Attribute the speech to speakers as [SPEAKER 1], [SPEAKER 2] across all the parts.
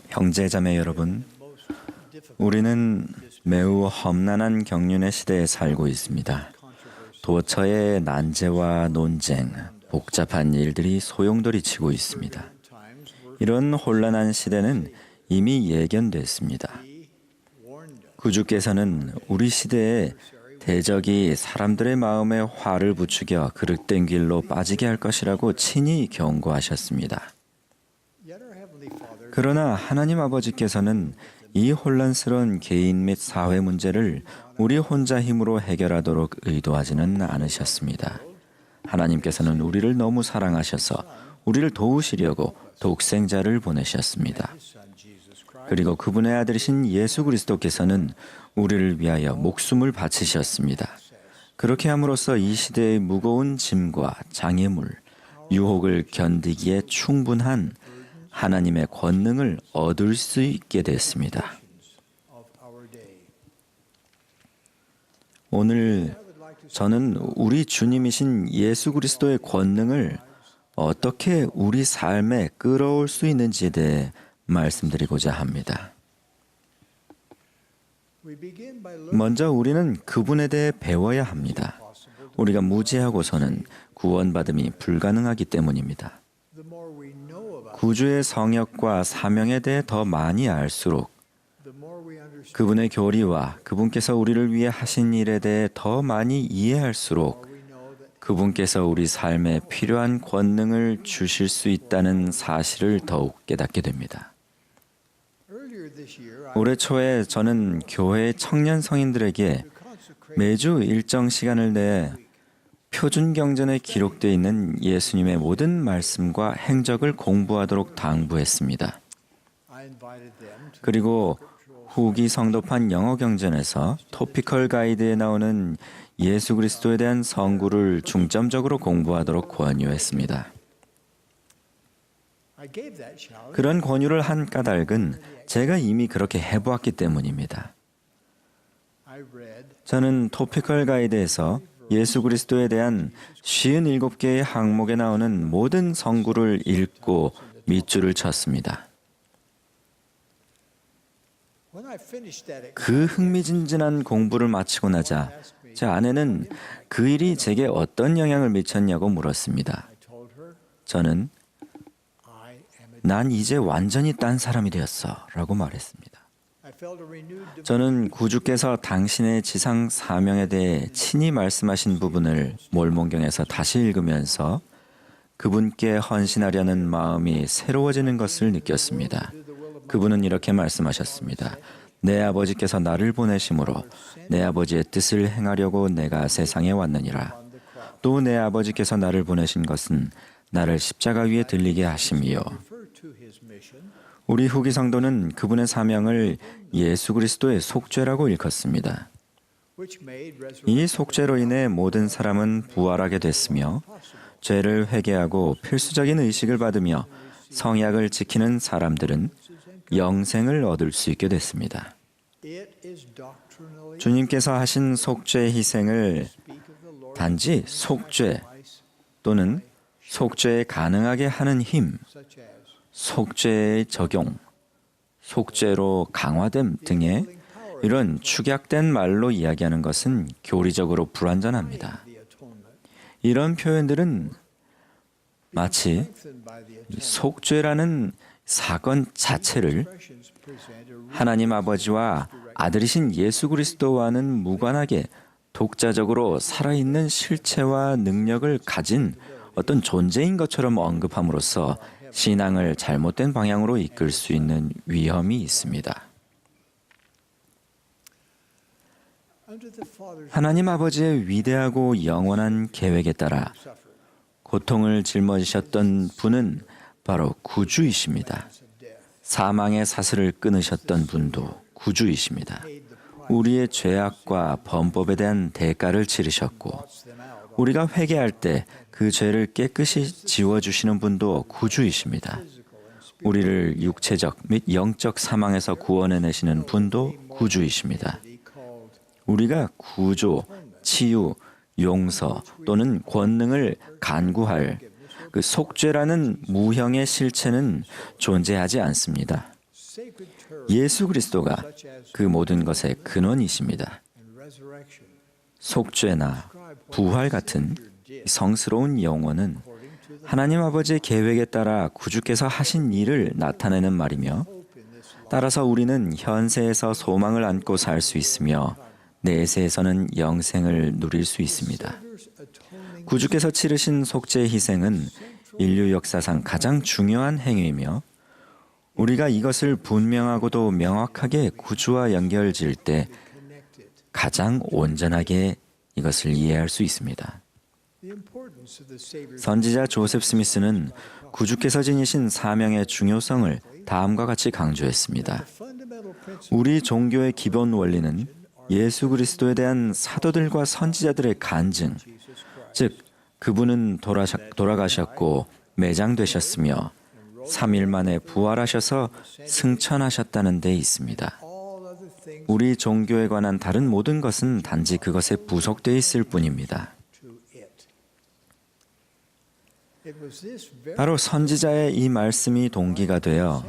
[SPEAKER 1] 형제자매 여러분, 우리는 매우 험난한 경륜의 시대에 살고 있습니다. 도처의 난제와 논쟁, 복잡한 일들이 소용돌이치고 있습니다. 이런 혼란한 시대는 이미 예견됐습니다. 구주께서는 우리 시대에 대적이 사람들의 마음에 화를 부추겨 그릇된 길로 빠지게 할 것이라고 친히 경고하셨습니다. 그러나 하나님 아버지께서는 이 혼란스러운 개인 및 사회 문제를 우리 혼자 힘으로 해결하도록 의도하지는 않으셨습니다. 하나님께서는 우리를 너무 사랑하셔서 우리를 도우시려고 독생자를 보내셨습니다. 그리고 그분의 아들이신 예수 그리스도께서는 우리를 위하여 목숨을 바치셨습니다. 그렇게 함으로써 이 시대의 무거운 짐과 장애물, 유혹을 견디기에 충분한 하나님의 권능을 얻을 수 있게 됐습니다. 오늘 저는 우리 주님이신 예수 그리스도의 권능을 어떻게 우리 삶에 끌어올 수 있는지에 대해 말씀드리고자 합니다. 먼저 우리는 그분에 대해 배워야 합니다. 우리가 무지하고서는 구원받음이 불가능하기 때문입니다. 구주의 성역과 사명에 대해 더 많이 알수록 그분의 교리와 그분께서 우리를 위해 하신 일에 대해 더 많이 이해할수록 그분께서 우리 삶에 필요한 권능을 주실 수 있다는 사실을 더욱 깨닫게 됩니다. 올해 초에 저는 교회 청년 성인들에게 매주 일정 시간을 내에 표준 경전에 기록되어 있는 예수님의 모든 말씀과 행적을 공부하도록 당부했습니다. 그리고 후기 성도판 영어 경전에서 토피컬 가이드에 나오는 예수 그리스도에 대한 성구를 중점적으로 공부하도록 권유했습니다. 그런 권유를 한 까닭은 제가 이미 그렇게 해보았기 때문입니다. 저는 토피컬 가이드에서 예수 그리스도에 대한 57개의 항목에 나오는 모든 성구를 읽고 밑줄을 쳤습니다. 그 흥미진진한 공부를 마치고 나자 제 아내는 그 일이 제게 어떤 영향을 미쳤냐고 물었습니다. 저는 난 이제 완전히 딴 사람이 되었어 라고 말했습니다. 저는 구주께서 당신의 지상 사명에 대해 친히 말씀하신 부분을 몰몬경에서 다시 읽으면서 그분께 헌신하려는 마음이 새로워지는 것을 느꼈습니다. 그분은 이렇게 말씀하셨습니다. 내 아버지께서 나를 보내심으로 내 아버지의 뜻을 행하려고 내가 세상에 왔느니라. 또 내 아버지께서 나를 보내신 것은 나를 십자가 위에 들리게 하심이요. 우리 후기 성도는 그분의 사명을 예수 그리스도의 속죄라고 일컫습니다. 이 속죄로 인해 모든 사람은 부활하게 됐으며 죄를 회개하고 필수적인 의식을 받으며 성약을 지키는 사람들은 영생을 얻을 수 있게 됐습니다. 주님께서 하신 속죄 희생을 단지 속죄 또는 속죄에 가능하게 하는 힘, 속죄의 적용, 속죄로 강화됨 등의 이런 축약된 말로 이야기하는 것은 교리적으로 불완전합니다. 이런 표현들은 마치 속죄라는 사건 자체를 하나님 아버지와 아들이신 예수 그리스도와는 무관하게 독자적으로 살아있는 실체와 능력을 가진 어떤 존재인 것처럼 언급함으로써 신앙을 잘못된 방향으로 이끌 수 있는 위험이 있습니다. 하나님 아버지의 위대하고 영원한 계획에 따라 고통을 짊어지셨던 분은 바로 구주이십니다. 사망의 사슬을 끊으셨던 분도 구주이십니다. 우리의 죄악과 범법에 대한 대가를 치르셨고 우리가 회개할 때 그 죄를 깨끗이 지워주시는 분도 구주이십니다. 우리를 육체적 및 영적 사망에서 구원해내시는 분도 구주이십니다. 우리가 구조, 치유, 용서 또는 권능을 간구할 그 속죄라는 무형의 실체는 존재하지 않습니다. 예수 그리스도가 그 모든 것의 근원이십니다. 속죄나 부활 같은 성스러운 영원은 하나님 아버지의 계획에 따라 구주께서 하신 일을 나타내는 말이며, 따라서 우리는 현세에서 소망을 안고 살 수 있으며 내세에서는 영생을 누릴 수 있습니다. 구주께서 치르신 속죄의 희생은 인류 역사상 가장 중요한 행위이며, 우리가 이것을 분명하고도 명확하게 구주와 연결지을 때 가장 온전하게 이것을 이해할 수 있습니다. 선지자 조셉 스미스는 구주께서 지니신 사명의 중요성을 다음과 같이 강조했습니다. 우리 종교의 기본 원리는 예수 그리스도에 대한 사도들과 선지자들의 간증, 즉 그분은 돌아가셨고 매장되셨으며 3일 만에 부활하셔서 승천하셨다는 데 있습니다. 우리 종교에 관한 다른 모든 것은 단지 그것에 부속되어 있을 뿐입니다. 바로 선지자의 이 말씀이 동기가 되어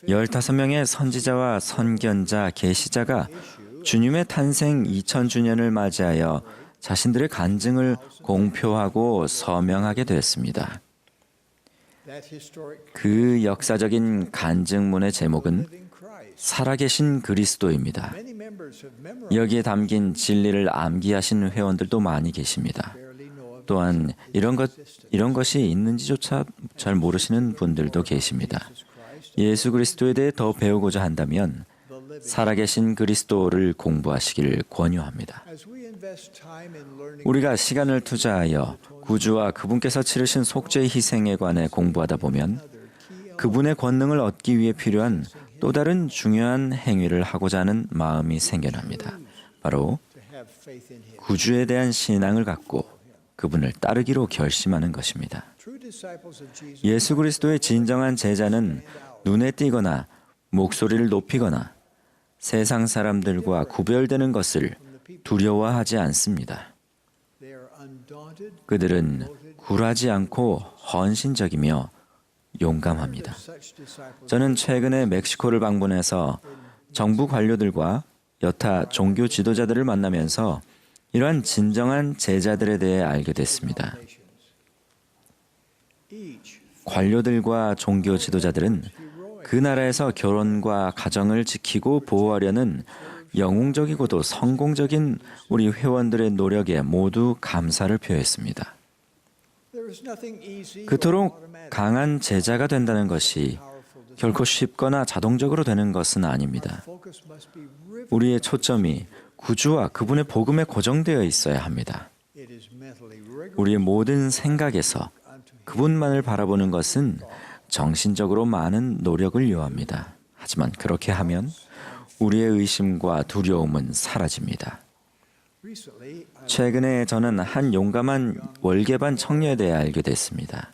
[SPEAKER 1] 15명의 선지자와 선견자, 계시자가 주님의 탄생 2000주년을 맞이하여 자신들의 간증을 공표하고 서명하게 되었습니다. 그 역사적인 간증문의 제목은 살아계신 그리스도입니다. 여기에 담긴 진리를 암기하신 회원들도 많이 계십니다. 또한 이런 것이 있는지조차 잘 모르시는 분들도 계십니다. 예수 그리스도에 대해 더 배우고자 한다면 살아계신 그리스도를 공부하시기를 권유합니다. 우리가 시간을 투자하여 구주와 그분께서 치르신 속죄의 희생에 관해 공부하다 보면 그분의 권능을 얻기 위해 필요한 또 다른 중요한 행위를 하고자 하는 마음이 생겨납니다. 바로 구주에 대한 신앙을 갖고 그분을 따르기로 결심하는 것입니다. 예수 그리스도의 진정한 제자는 눈에 띄거나 목소리를 높이거나 세상 사람들과 구별되는 것을 두려워하지 않습니다. 그들은 굴하지 않고 헌신적이며 용감합니다. 저는 최근에 멕시코를 방문해서 정부 관료들과 여타 종교 지도자들을 만나면서 이러한 진정한 제자들에 대해 알게 됐습니다. 관료들과 종교 지도자들은 그 나라에서 결혼과 가정을 지키고 보호하려는 영웅적이고도 성공적인 우리 회원들의 노력에 모두 감사를 표했습니다. 그토록 강한 제자가 된다는 것이 결코 쉽거나 자동적으로 되는 것은 아닙니다. 우리의 초점이 구주와 그분의 복음에 고정되어 있어야 합니다. 우리의 모든 생각에서 그분만을 바라보는 것은 정신적으로 많은 노력을 요합니다. 하지만 그렇게 하면 우리의 의심과 두려움은 사라집니다. 최근에 저는 한 용감한 월계반 청년에 대해 알게 됐습니다.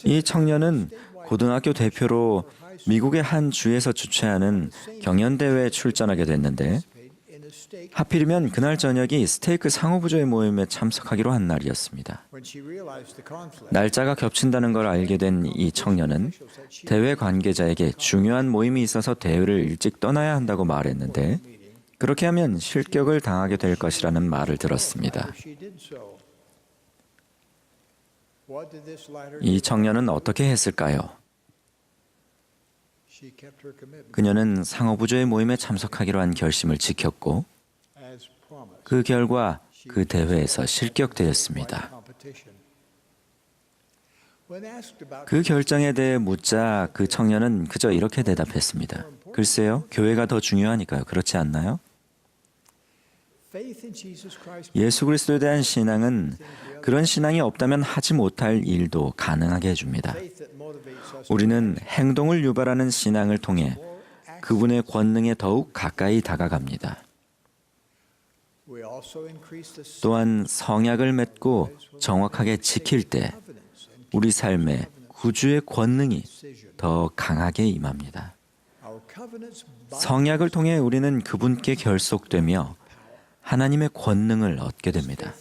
[SPEAKER 1] 이 청년은 고등학교 대표로 미국의 한 주에서 주최하는 경연대회에 출전하게 됐는데 하필이면 그날 저녁이 스테이크 상호부조의 모임에 참석하기로 한 날이었습니다. 날짜가 겹친다는 걸 알게 된 이 청년은 대회 관계자에게 중요한 모임이 있어서 대회를 일찍 떠나야 한다고 말했는데 그렇게 하면 실격을 당하게 될 것이라는 말을 들었습니다. 이 청년은 어떻게 했을까요? 그녀는 상호부조의 모임에 참석하기로 한 결심을 지켰고 그 결과 그 대회에서 실격되었습니다. 그 결정에 대해 묻자 그 청년은 그저 이렇게 대답했습니다. 글쎄요, 교회가 더 중요하니까요. 그렇지 않나요? 예수 그리스도에 대한 신앙은 그런 신앙이 없다면 하지 못할 일도 가능하게 해줍니다. 우리는 행동을 유발하는 신앙을 통해 그분의 권능에 더욱 가까이 다가갑니다. 또한 성약을 맺고 정확하게 지킬 때 우리 삶에 구주의 권능이 더 강하게 임합니다. 성약을 통해 우리는 그분께 결속되며 하나님의 권능을 얻게 됩니다.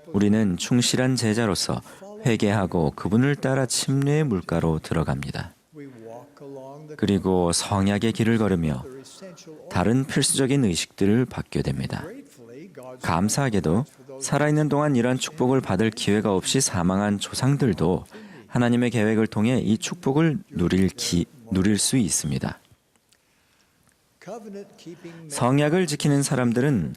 [SPEAKER 1] 우리는 충실한 제자로서 회개하고 그분을 따라 침례의 물가로 들어갑니다. 그리고 성약의 길을 걸으며 다른 필수적인 의식들을 받게 됩니다. 감사하게도 살아있는 동안 이러한 축복을 받을 기회가 없이 사망한 조상들도 하나님의 계획을 통해 이 축복을 누릴 수 있습니다. 성약을 지키는 사람들은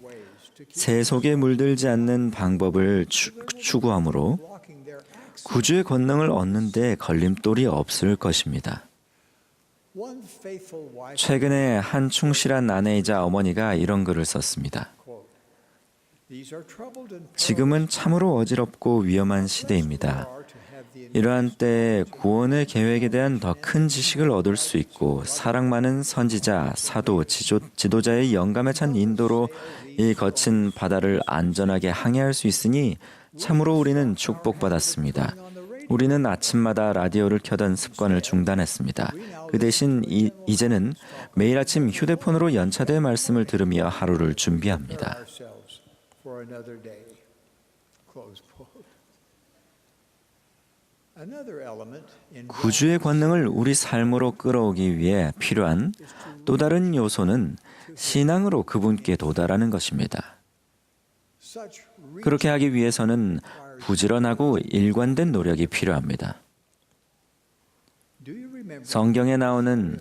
[SPEAKER 1] 세속에 물들지 않는 방법을 추구하므로 구주의 권능을 얻는 데 걸림돌이 없을 것입니다. 최근에 한 충실한 아내이자 어머니가 이런 글을 썼습니다. 지금은 참으로 어지럽고 위험한 시대입니다. 이러한 때에 구원의 계획에 대한 더 큰 지식을 얻을 수 있고 사랑 많은 선지자, 사도, 지도자의 영감에 찬 인도로 이 거친 바다를 안전하게 항해할 수 있으니 참으로 우리는 축복받았습니다. 우리는 아침마다 라디오를 켜던 습관을 중단했습니다. 그 대신 이제는 매일 아침 휴대폰으로 연차대 말씀을 들으며 하루를 준비합니다. 구주의 권능을 우리 삶으로 끌어오기 위해 필요한 또 다른 요소는 신앙으로 그분께 도달하는 것입니다. 그렇게 하기 위해서는 부지런하고 일관된 노력이 필요합니다. 성경에 나오는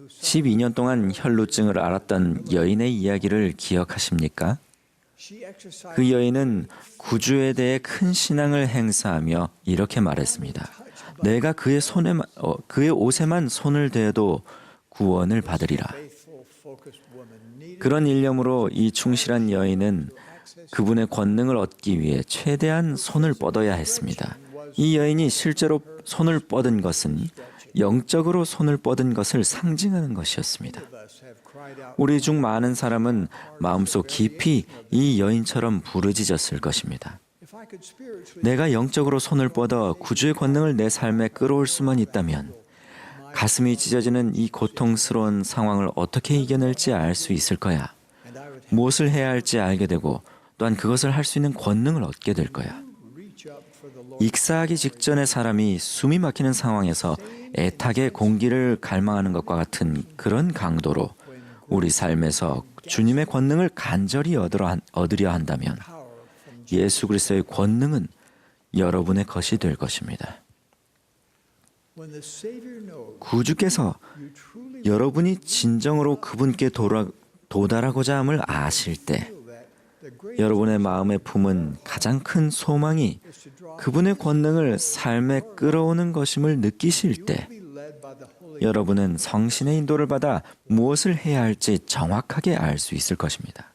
[SPEAKER 1] 12년 동안 혈루증을 앓았던 여인의 이야기를 기억하십니까? 그 여인은 구주에 대해 큰 신앙을 행사하며 이렇게 말했습니다. 내가 그의 옷에만 손을 대도 구원을 받으리라. 그런 일념으로 이 충실한 여인은 그분의 권능을 얻기 위해 최대한 손을 뻗어야 했습니다. 이 여인이 실제로 손을 뻗은 것은 영적으로 손을 뻗은 것을 상징하는 것이었습니다. 우리 중 많은 사람은 마음속 깊이 이 여인처럼 부르짖었을 것입니다. 내가 영적으로 손을 뻗어 구주의 권능을 내 삶에 끌어올 수만 있다면 가슴이 찢어지는 이 고통스러운 상황을 어떻게 이겨낼지 알 수 있을 거야. 무엇을 해야 할지 알게 되고 또한 그것을 할 수 있는 권능을 얻게 될 거야. 익사하기 직전의 사람이 숨이 막히는 상황에서 애타게 공기를 갈망하는 것과 같은 그런 강도로 우리 삶에서 주님의 권능을 간절히 얻으려 한다면 예수 그리스도의 권능은 여러분의 것이 될 것입니다. 구주께서 여러분이 진정으로 그분께 도달하고자 함을 아실 때 여러분의 마음에 품은 가장 큰 소망이 그분의 권능을 삶에 끌어오는 것임을 느끼실 때 여러분은 성신의 인도를 받아 무엇을 해야 할지 정확하게 알 수 있을 것입니다.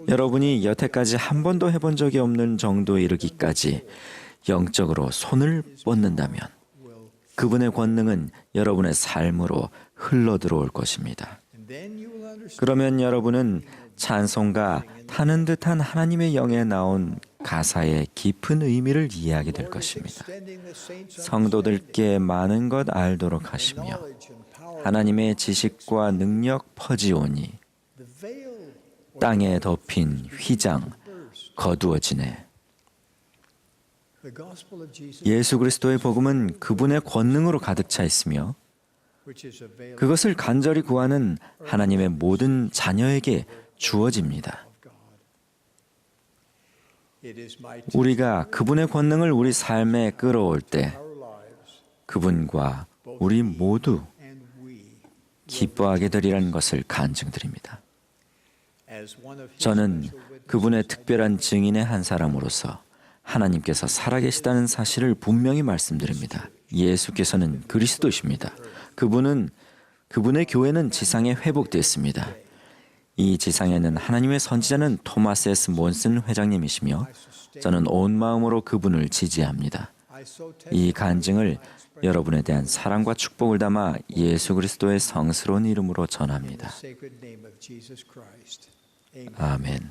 [SPEAKER 1] 여러분이 여태까지 한 번도 해본 적이 없는 정도에 이르기까지 영적으로 손을 뻗는다면 그분의 권능은 여러분의 삶으로 흘러들어올 것입니다. 그러면 여러분은 찬송가 타는 듯한 하나님의 영에 나온 가사의 깊은 의미를 이해하게 될 것입니다. 성도들께 많은 것 알도록 하시며 하나님의 지식과 능력 퍼지오니 땅에 덮인 휘장 거두어지네. 예수 그리스도의 복음은 그분의 권능으로 가득 차 있으며 그것을 간절히 구하는 하나님의 모든 자녀에게 주어집니다. 우리가 그분의 권능을 우리 삶에 끌어올 때 그분과 우리 모두 기뻐하게 되리라는 것을 간증드립니다. 저는 그분의 특별한 증인의 한 사람으로서 하나님께서 살아계시다는 사실을 분명히 말씀드립니다. 예수께서는 그리스도십니다. 그분의 교회는 지상에 회복됐습니다. 이 지상에는 하나님의 선지자는 토마스 S. 몬슨 회장님이시며 저는 온 마음으로 그분을 지지합니다. 이 간증을 여러분에 대한 사랑과 축복을 담아 예수 그리스도의 성스러운 이름으로 전합니다. 아멘.